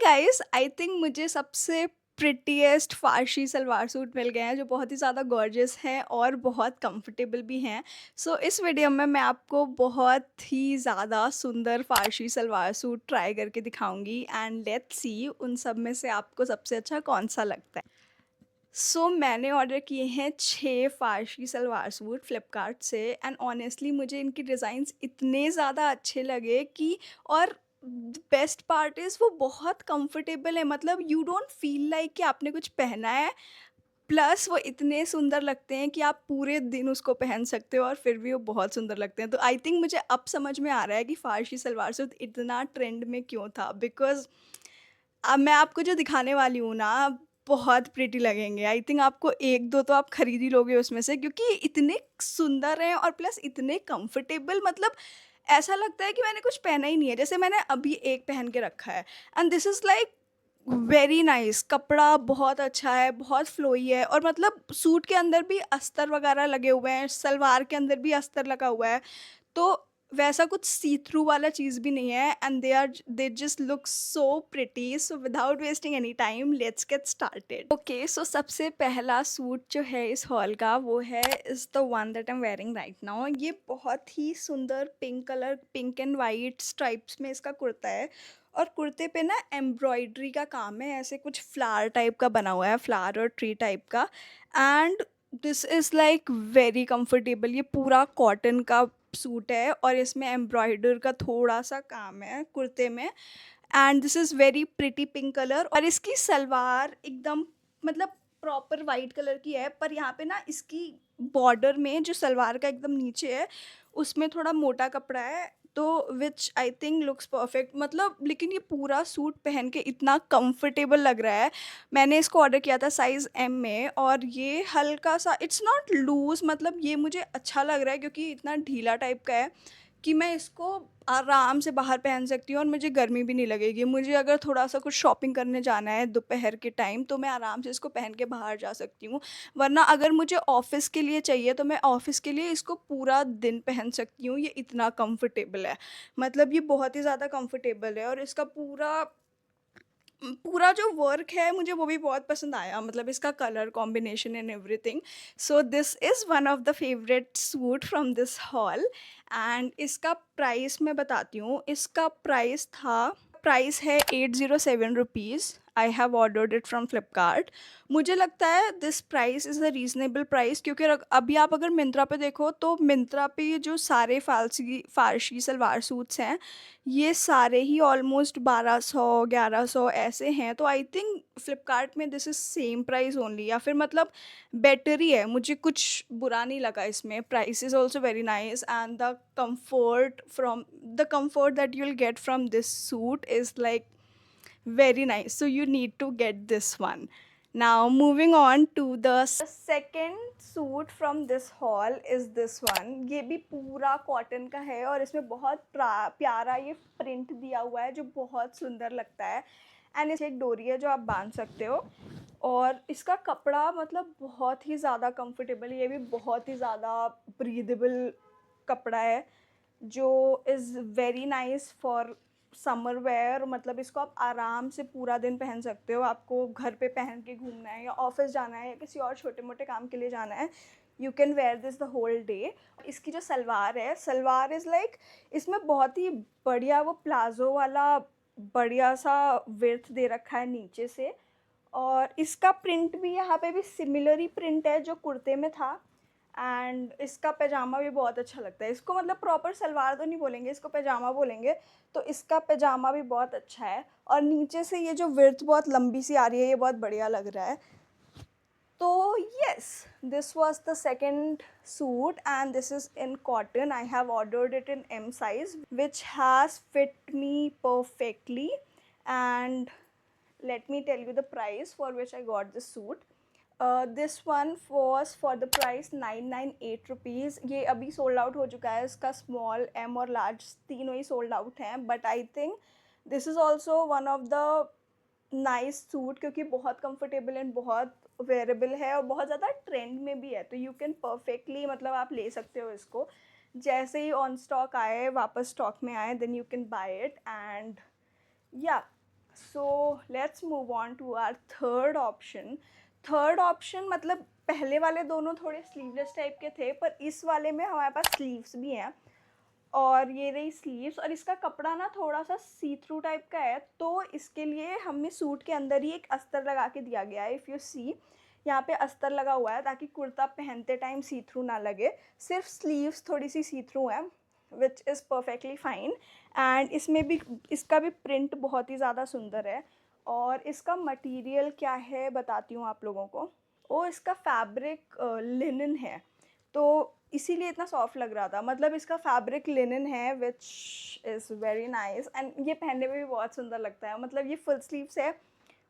Guys, I think मुझे सबसे prettiest फारसी salwar suit मिल गए हैं जो बहुत ही ज़्यादा गॉर्जियस हैं और बहुत कंफर्टेबल भी हैं। सो इस वीडियो में मैं आपको बहुत ही ज़्यादा सुंदर फारसी सलवार सूट ट्राई करके दिखाऊंगी एंड लेट्स सी उन सब में से आपको सबसे अच्छा कौन सा लगता है। मैंने ऑर्डर किए हैं 6 फारसी सलवार सूट फ्लिपकार्ट से एंड ऑनेस्टली मुझे इनके डिज़ाइंस इतने ज़्यादा अच्छे लगे कि और बेस्ट पार्ट इज़ वो बहुत कंफर्टेबल है। मतलब यू डोंट फील लाइक कि आपने कुछ पहना है, प्लस वो इतने सुंदर लगते हैं कि आप पूरे दिन उसको पहन सकते हो और फिर भी वो बहुत सुंदर लगते हैं। तो आई थिंक मुझे अब समझ में आ रहा है कि फारसी सलवार सूट इतना ट्रेंड में क्यों था, बिकॉज़ अब मैं आपको जो दिखाने वाली हूँ ना, बहुत प्रिटी लगेंगे। आई थिंक आपको 1-2 तो आप खरीद ही लोगे उसमें से, क्योंकि इतने सुंदर हैं और प्लस इतने कंफर्टेबल। मतलब ऐसा लगता है कि मैंने कुछ पहना ही नहीं है, जैसे मैंने अभी एक पहन के रखा है and this is like very nice. कपड़ा बहुत अच्छा है, बहुत फ्लोई है और मतलब सूट के अंदर भी अस्तर वगैरह लगे हुए हैं, सलवार के अंदर भी अस्तर लगा हुआ है। तो वैसा कुछ सी थ्रू वाला चीज़ भी नहीं है and they just look so pretty. So without wasting any time let's get started. Okay, so सबसे पहला सूट जो है इस हॉल का वो है is the one that I am wearing right now. ये बहुत ही सुंदर pink colour, pink and white stripes में इसका कुर्ता है और कुर्ते पे ना एम्ब्रॉयडरी का काम है, ऐसे कुछ फ्लावर टाइप का बना हुआ है, फ्लावर और ट्री टाइप का। And this is like very comfortable. ये पूरा कॉटन का सूट है और इसमें एम्ब्रॉयडर का थोड़ा सा काम है कुर्ते में and this is very pretty pink colour. और इसकी सलवार एकदम मतलब प्रॉपर वाइट कलर की है, पर यहाँ पे ना इसकी बॉर्डर में जो सलवार का एकदम नीचे है उसमें थोड़ा मोटा कपड़ा है, तो विच आई थिंक लुक्स परफेक्ट। मतलब लेकिन ये पूरा सूट पहन के इतना कंफर्टेबल लग रहा है। मैंने इसको ऑर्डर किया था साइज़ एम में और ये हल्का सा इट्स नॉट लूज़, मतलब ये मुझे अच्छा लग रहा है क्योंकि इतना ढीला टाइप का है कि मैं इसको आराम से बाहर पहन सकती हूँ और मुझे गर्मी भी नहीं लगेगी। मुझे अगर थोड़ा-सा कुछ शॉपिंग करने जाना है दोपहर के टाइम तो मैं आराम से इसको पहन के बाहर जा सकती हूँ। वरना अगर मुझे ऑफ़िस के लिए चाहिए तो मैं ऑफ़िस के लिए इसको पूरा दिन पहन सकती हूँ, ये इतना कंफर्टेबल है। मतलब ये बहुत ही ज़्यादा कंफर्टेबल है और इसका पूरा जो वर्क है मुझे वो भी बहुत पसंद आया, मतलब इसका colour combination and everything. So this is one of the favourite suit from this haul and इसका प्राइस मैं बताती हूँ। इसका प्राइस है 807 rupees. I have ordered it from Flipkart. मुझे लगता है this price is a reasonable price, क्योंकि अभी आप अगर मिंत्रा पे देखो तो मिंत्रा पे ये जो सारे फारसी सलवार सूट्स हैं ये सारे ही ऑलमोस्ट 1200 1100 ऐसे हैं। तो आई थिंक फ्लिपकार्ट में this is same price only, या फिर मतलब बेटर ही है। मुझे कुछ बुरा नहीं लगा इसमें। Price is also very nice and the comfort that you will get from this suit is like very nice. So you need to get this one. Now moving on to the second suit from this haul is this one. ये भी पूरा cotton का है और इसमें बहुत प्यारा ये प्रिंट दिया हुआ है जो बहुत सुंदर लगता है एंड इसे एक डोरी है जो आप बांध सकते हो और इसका कपड़ा मतलब बहुत ही ज़्यादा कंफर्टेबल, ये भी बहुत ही ज़्यादा ब्रीदेबल कपड़ा है जो is very nice for summer wear. मतलब इसको आप आराम से पूरा दिन पहन सकते हो। आपको घर पे पहन के घूमना है या ऑफिस जाना है या किसी और छोटे मोटे काम के लिए जाना है, you can wear this the whole day. इसकी जो सलवार है, सलवार इज़ लाइक इसमें बहुत ही बढ़िया वो प्लाज़ो वाला बढ़िया सा विड्थ दे रखा है नीचे से और इसका प्रिंट भी यहाँ पे भी सिमिलर ही प्रिंट है जो कुर्ते में था एंड इसका पैजामा भी बहुत अच्छा लगता है। इसको मतलब प्रॉपर सलवार तो नहीं बोलेंगे, इसको पैजामा बोलेंगे। तो इसका पैजामा भी बहुत अच्छा है और नीचे से ये जो विड्थ बहुत लंबी सी आ रही है, ये बहुत बढ़िया लग रहा है। तो yes, this was the second suit and this is in cotton. I have ordered it in M size which has fit me perfectly and let me tell you the price for which I got this suit. This one was for the price 998 rupees. ये अभी sold out हो चुका है, इसका small M और large तीनों ही sold out हैं, but I think this is also one of the nice suit क्योंकि बहुत कंफर्टेबल एंड बहुत वेयरेबल है और बहुत ज़्यादा ट्रेंड में भी है। तो यू कैन परफेक्टली मतलब आप ले सकते हो इसको, जैसे ही ऑन स्टॉक आए, वापस स्टॉक में आए, then you can buy it and yeah. So let's move on to our third option. Third option मतलब पहले वाले दोनों थोड़े स्लीवलेस टाइप के थे, पर इस वाले में हमारे पास स्लीव्स भी हैं। और ये रही स्लीव्स, और इसका कपड़ा ना थोड़ा सा सी थ्रू टाइप का है, तो इसके लिए हमें सूट के अंदर ही एक अस्तर लगा के दिया गया है। इफ़ यू सी, यहाँ पे अस्तर लगा हुआ है ताकि कुर्ता पहनते टाइम सी थ्रू ना लगे। सिर्फ स्लीव्स थोड़ी सी सी थ्रू है, which is perfectly fine. And इसमें भी, इसका भी प्रिंट बहुत ही ज़्यादा सुंदर है। और इसका मटेरियल क्या है बताती हूँ आप लोगों को। ओ, इसका फैब्रिक लिनन है, तो इसीलिए इतना सॉफ्ट लग रहा था। मतलब इसका फैब्रिक लिनन है, which is very nice, and ये पहनने में भी बहुत सुंदर लगता है। मतलब ये फुल स्लीव्स है,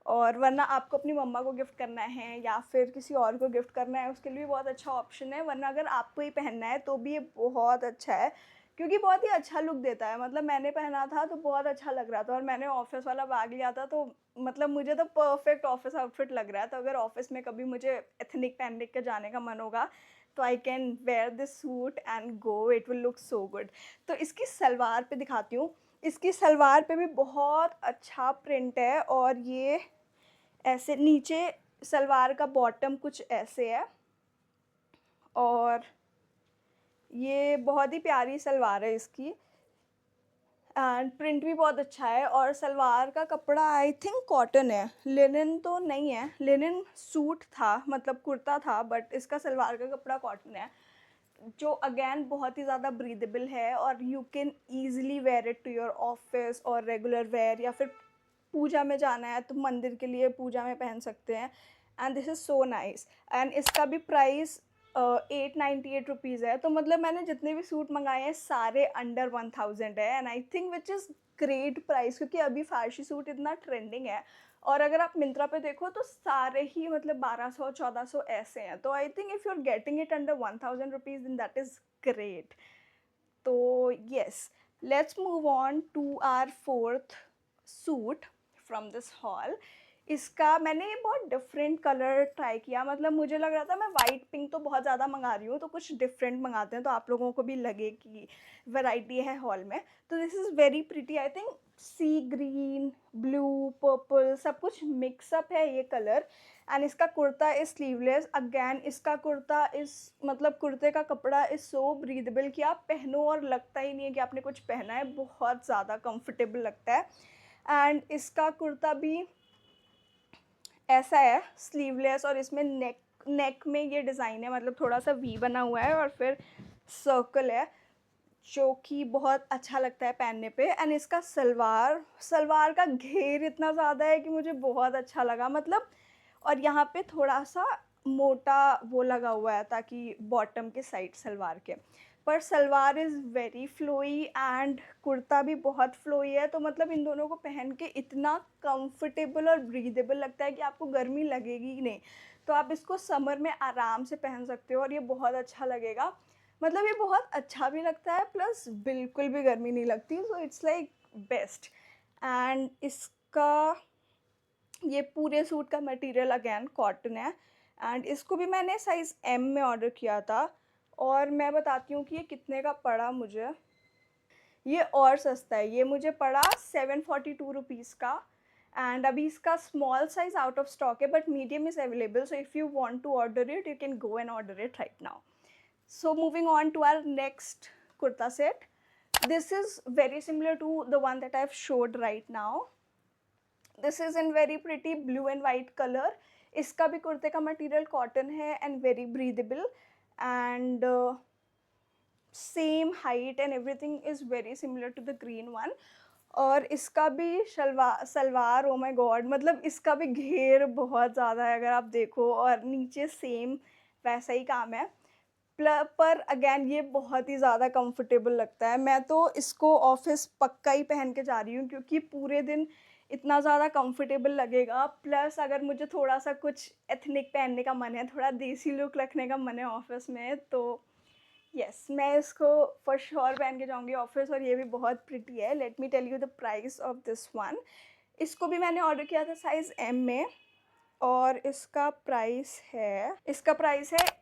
और वरना आपको अपनी मम्मा को गिफ्ट करना है या फिर किसी और को गिफ्ट करना है, उसके लिए भी बहुत अच्छा ऑप्शन है। वरना अगर आपको ही पहनना है तो भी ये बहुत अच्छा है, क्योंकि बहुत ही अच्छा लुक देता है। मतलब मैंने पहना था तो बहुत अच्छा लग रहा था, और मैंने ऑफिस वाला बैग लिया था, तो मतलब मुझे तो परफेक्ट ऑफिस आउटफिट लग रहा है। तो अगर ऑफिस में कभी मुझे एथनिक पहन के जाने का मन होगा, तो I can wear this suit and go, it will look so good. तो इसकी सलवार पे दिखाती हूँ। इसकी सलवार पे भी बहुत अच्छा प्रिंट है, और ये ऐसे नीचे सलवार का बॉटम कुछ ऐसे है, और ये बहुत ही प्यारी सलवार है इसकी, एंड प्रिंट भी बहुत अच्छा है। और सलवार का कपड़ा आई थिंक कॉटन है, लिनन तो नहीं है। लिनन सूट था, मतलब कुर्ता था, बट इसका सलवार का कपड़ा कॉटन है, जो अगेन बहुत ही ज़्यादा ब्रीदेबल है। और you can easily wear it to your office और रेगुलर वेयर, या फिर पूजा में जाना है तो मंदिर के लिए पूजा में पहन सकते हैं। And this is so nice. And इसका भी प्राइस 898 रुपीज़ है। तो मतलब मैंने जितने भी सूट मंगाए हैं सारे अंडर 1000 है, and I think which is great price, क्योंकि अभी फारसी सूट इतना ट्रेंडिंग है। और अगर आप मिंत्रा पे देखो तो सारे ही मतलब 1200 1400 ऐसे हैं। तो I think if you are getting it under 1000 rupees, then that is great. तो yes, let's move on to our fourth suit from this haul. इसका मैंने ये बहुत डिफरेंट कलर ट्राई किया। मतलब मुझे लग रहा था मैं वाइट पिंक तो बहुत ज़्यादा मंगा रही हूँ, तो कुछ डिफरेंट मंगाते हैं तो आप लोगों को भी लगे कि वैरायटी है हॉल में। तो this is very pretty. I think sea green, blue, purple सब कुछ मिक्सअप है ये कलर। एंड इसका कुर्ता इज स्लीवलेस। अगैन इसका कुर्ता इस, मतलब कुर्ते का कपड़ा इज़ सो ब्रीदेबल कि आप पहनो और लगता ही नहीं है कि आपने कुछ पहना है। बहुत ज़्यादा कंफर्टेबल लगता है। एंड इसका कुर्ता भी ऐसा है, स्लीवलेस, और इसमें नेक में ये डिज़ाइन है, मतलब थोड़ा सा वी बना हुआ है और फिर सर्कल है, जो कि बहुत अच्छा लगता है पहनने पे। एंड इसका सलवार का घेर इतना ज़्यादा है कि मुझे बहुत अच्छा लगा। मतलब, और यहाँ पे थोड़ा सा मोटा वो लगा हुआ है ताकि बॉटम के साइड सलवार के, पर salwar is very flowy and kurta भी बहुत फ्लोई है। तो मतलब इन दोनों को पहन के इतना कंफर्टेबल और ब्रीदेबल लगता है कि आपको गर्मी लगेगी ही नहीं। तो आप इसको समर में आराम से पहन सकते हो, और ये बहुत अच्छा लगेगा। मतलब ये बहुत अच्छा भी लगता है, प्लस बिल्कुल भी गर्मी नहीं लगती। So it's like best. And इसका, ये पूरे सूट का मटेरियल अगेन कॉटन है। एंड इसको भी मैंने साइज़ एम में ऑर्डर किया था, और मैं बताती हूँ कि ये कितने का पड़ा मुझे। ये और सस्ता है, ये मुझे पड़ा 742 रुपीज़ का। एंड अभी इसका small size out of stock है, but medium is available. So if you want to order it, you can go and order it right now. So moving on to our next kurta set. This is very similar to the one that I've showed right now. This is in very pretty blue and white color. इसका भी कुर्ते का material cotton है and very breathable, and same height and everything is very similar to the green one. और इसका भी salwar, oh my God, मतलब इसका भी घेर बहुत ज़्यादा है अगर आप देखो, और नीचे सेम वैसा ही काम है। पर अगेन ये बहुत ही ज़्यादा कंफर्टेबल लगता है। मैं तो इसको ऑफिस पक्का ही पहन के जा रही हूँ, क्योंकि पूरे दिन इतना ज़्यादा कंफर्टेबल लगेगा। प्लस अगर मुझे थोड़ा सा कुछ एथनिक पहनने का मन है, थोड़ा देसी लुक रखने का मन है ऑफिस में, तो यस, मैं इसको फॉर श्योर पहन के जाऊँगी ऑफिस। और ये भी बहुत प्रिटी है। Let me tell you the price of this one. इसको भी मैंने ऑर्डर किया था साइज़ एम में, और इसका प्राइस है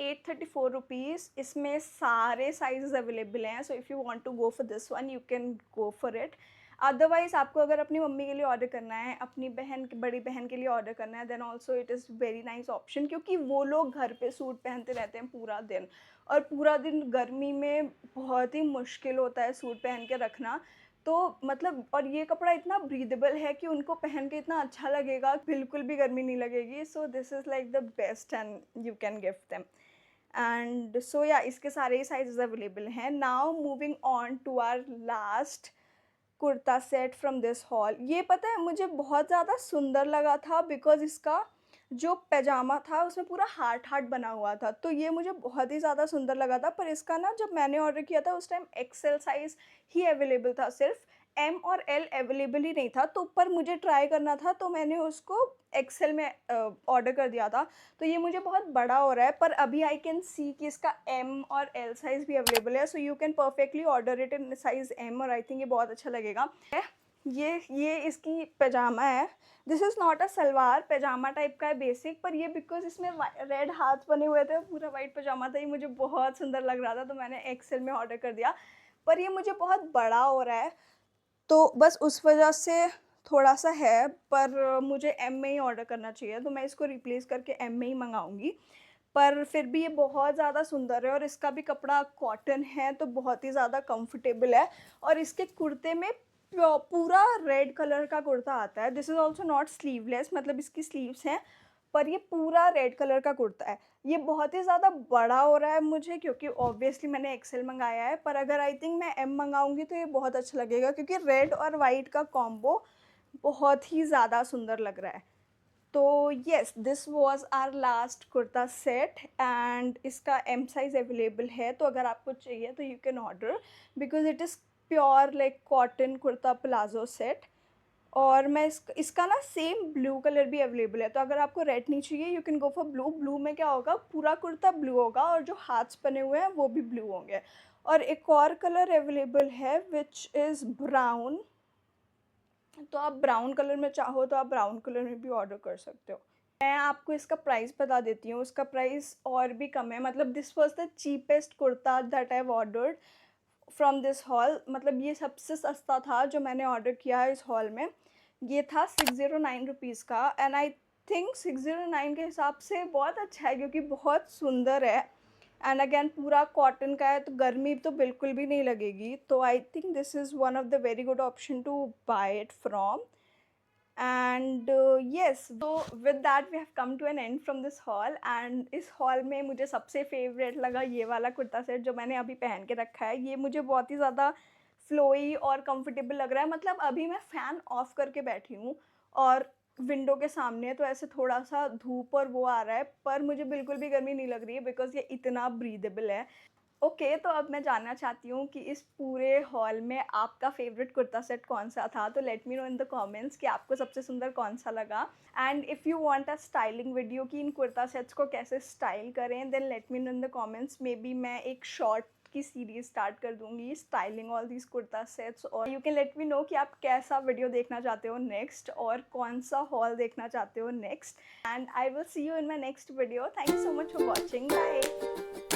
834 रुपीज़। इसमें सारे साइज़ अवेलेबल हैं। So if you want to go for this one, you can go for it. Otherwise आपको अगर अपनी मम्मी के लिए ऑर्डर करना है, अपनी बहन बड़ी बहन के लिए ऑर्डर करना है, then also it is very nice option, क्योंकि वो लोग घर पे सूट पहनते रहते हैं पूरा दिन, और पूरा दिन गर्मी में बहुत ही मुश्किल होता है सूट पहन के रखना। तो मतलब, और ये कपड़ा इतना ब्रीदेबल है कि उनको पहन के इतना अच्छा लगेगा, बिल्कुल भी गर्मी नहीं लगेगी। So this is like the best and you can gift them. And so या इसके सारे ही साइज़ अवेलेबल हैं। Now moving on to our last kurta set from this hall. ये पता है मुझे बहुत ज़्यादा सुंदर लगा था, बिकॉज़ इसका जो पैजामा था उसमें पूरा हार्ट हार्ट बना हुआ था, तो ये मुझे बहुत ही ज़्यादा सुंदर लगा था। पर इसका ना, जब मैंने ऑर्डर किया था उस टाइम एक्सेल साइज़ ही अवेलेबल था, सिर्फ एम और एल अवेलेबल ही नहीं था। तो पर मुझे ट्राई करना था, तो मैंने उसको एक्सेल में ऑर्डर कर दिया था। तो ये मुझे बहुत बड़ा हो रहा है, पर अभी आई कैन सी कि इसका एम और एल साइज़ भी अवेलेबल है, so you can perfectly order it in size M, और आई थिंक ये बहुत अच्छा लगेगा। ये इसकी पैजामा है। This is not a salwar, pyjama type का है बेसिक, पर ये बिकॉज़ इसमें रेड हाथ बने हुए थे, पूरा वाइट पैजामा था, ये मुझे बहुत सुंदर लग रहा था, तो मैंने एक्सेल में ऑर्डर कर दिया। पर ये मुझे बहुत बड़ा हो रहा है, तो बस उस वजह से थोड़ा-सा है, पर मुझे एम में ही ऑर्डर करना चाहिए, तो मैं इसको रिप्लेस करके एम में ही मँगाऊँगी। पर फिर भी ये बहुत ज़्यादा सुंदर है, और इसका भी कपड़ा कॉटन है, तो बहुत ही ज़्यादा कंफर्टेबल है। और इसके कुर्ते में पूरा रेड कलर का कुर्ता आता है। This is also not sleeveless, मतलब इसकी स्लीव्स हैं, पर ये पूरा रेड कलर का कुर्ता है। ये बहुत ही ज़्यादा बड़ा हो रहा है मुझे, क्योंकि ऑब्वियसली मैंने एक्सेल मंगाया है, पर अगर आई थिंक मैं एम मंगाऊंगी तो ये बहुत अच्छा लगेगा, क्योंकि रेड और वाइट का कॉम्बो बहुत ही ज़्यादा सुंदर लग रहा है। तो yes, this was our last kurta set, and इसका एम साइज़ अवेलेबल है, तो अगर आपको चाहिए तो you can order, because it is pure like cotton kurta palazzo set. और मैं इसका ना सेम ब्लू कलर भी अवेलेबल है, तो अगर आपको रेड नहीं चाहिए you can go for blue. Blue में क्या होगा, पूरा कुर्ता ब्लू होगा, और जो हाथ्स बने हुए हैं वो भी ब्लू होंगे। और एक और कलर अवेलेबल है विच इज़ ब्राउन, तो आप ब्राउन कलर में चाहो तो आप ब्राउन कलर में भी ऑर्डर कर सकते हो। मैं आपको इसका प्राइस बता देती हूँ, उसका प्राइस और भी कम है, मतलब this was the cheapest kurta that I have ordered from this hall. मतलब ये सबसे सस्ता था जो मैंने ऑर्डर किया है इस हॉल में। ये था 609 रुपीज़ का, एंड आई थिंक 609 के हिसाब से बहुत अच्छा है, क्योंकि बहुत सुंदर है। एंड अगेन पूरा कॉटन का है, तो गर्मी तो बिल्कुल भी नहीं लगेगी। तो I think this is one of the very good option to buy it from. And yes, तो with that we have come to an end from this haul. And इस हॉल में मुझे सबसे फेवरेट लगा ये वाला कुर्ता सेट जो मैंने अभी पहन के रखा है। ये मुझे बहुत ही ज़्यादा फ्लोई और कंफर्टेबल लग रहा है। मतलब अभी मैं फ़ैन ऑफ करके बैठी हूँ, और विंडो के सामने, तो ऐसे थोड़ा सा धूप और वो आ रहा है, पर मुझे बिल्कुल भी गर्मी नहीं लग रही है, बिकॉज़ ये इतना ब्रीदेबल है। ओके, तो अब मैं जानना चाहती हूँ कि इस पूरे हॉल में आपका फ़ेवरेट कुर्ता सेट कौन-सा था? तो let me know in the comments कि आपको सबसे सुंदर कौन-सा लगा। And if you want a styling video कि इन कुर्ता सेट्स को कैसे स्टाइल करें, then let me know in the comments. Maybe मैं एक शॉर्ट की सीरीज़ स्टार्ट कर दूँगी styling all these kurta sets, और you can let me know कि आप कैसा वीडियो देखना चाहते हो नेक्स्ट, और कौन-सा हॉल देखना चाहते हो next. And I will see you in my next video. Thank you so much for watching. Bye.